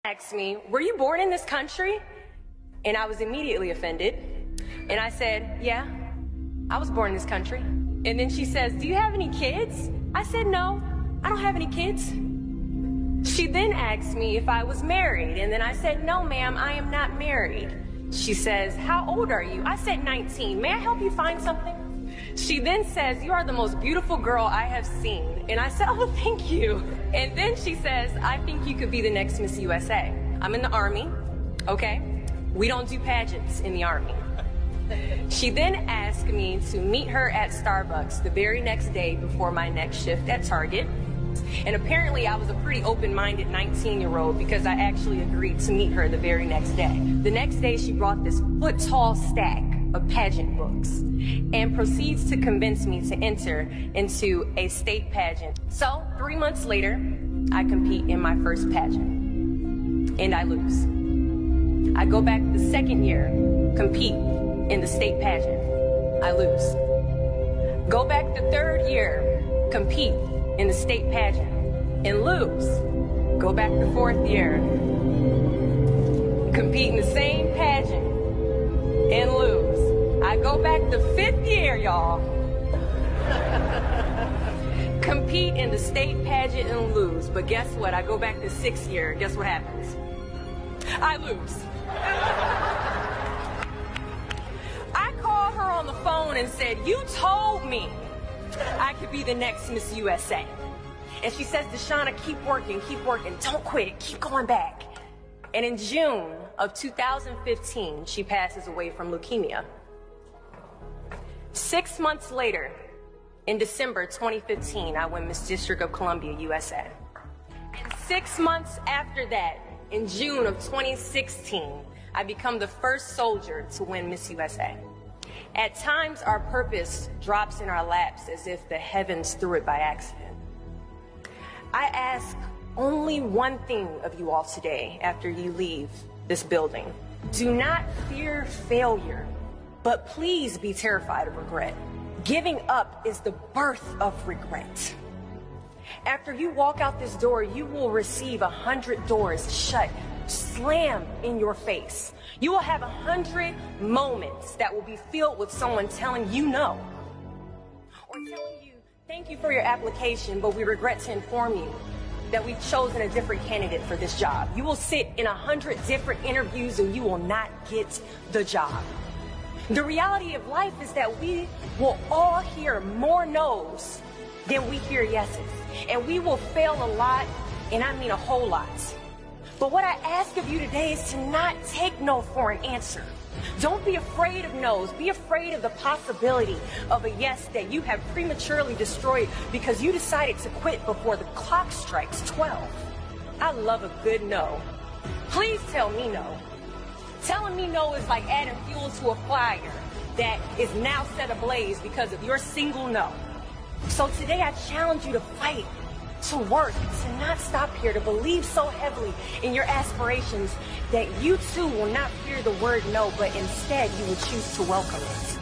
Asked me, were you born in this country? And I was immediately offended. And I said, yeah, I was born in this country. And then she says, do you have any kids? I said, no, I don't have any kids. She then asked me if I was married. And then I said, no, ma'am, I am not married. She says, how old are you? I said, 19. May I help you find something? She then says, you are the most beautiful girl I have seen. And I said, oh, thank you. And then she says, I think you could be the next Miss USA. I'm in the Army, okay? We don't do pageants in the Army. She then asked me to meet her at Starbucks the very next day before my next shift at Target. And apparently I was a pretty open-minded 19-year-old because I actually agreed to meet her the very next day. The next day she brought this foot-tall stack of pageant books and proceeds to convince me to enter into a state pageant. So 3 months later, I compete in my first pageant and I lose. I go back the second year, compete in the state pageant. I lose. Go back the third year, compete in the state pageant and lose. Go back the fourth year, compete in the same pageant and lose. I go back the fifth year, y'all, compete in the state pageant and lose. But guess what? I go back the sixth year. Guess what happens? I lose. I called her on the phone and said, you told me I could be the next Miss USA. And she says, Deshauna, keep working, don't quit, keep going back. And in June of 2015, she passes away from leukemia. 6 months later, in December 2015, I win Miss District of Columbia, USA. And 6 months after that, in June of 2016, I become the first soldier to win Miss USA. At times, our purpose drops in our laps as if the heavens threw it by accident. I ask only one thing of you all today after you leave this building. Do not fear failure, but please be terrified of regret. Giving up is the birth of regret. After you walk out this door, you will receive 100 doors shut, slam in your face. You will have 100 moments that will be filled with someone telling you no. Or telling you, thank you for your application, but we regret to inform you that we've chosen a different candidate for this job. You will sit in 100 different interviews and you will not get the job. The reality of life is that we will all hear more no's than we hear yeses. And we will fail a lot, and I mean a whole lot. But what I ask of you today is to not take no for an answer. Don't be afraid of no's. Be afraid of the possibility of a yes that you have prematurely destroyed because you decided to quit before the clock strikes 12. I love a good no. Please tell me no. Telling me no is like adding fuel to a fire that is now set ablaze because of your single no. So today I challenge you to fight, to work, to not stop here, to believe so heavily in your aspirations that you too will not fear the word no, but instead you will choose to welcome it.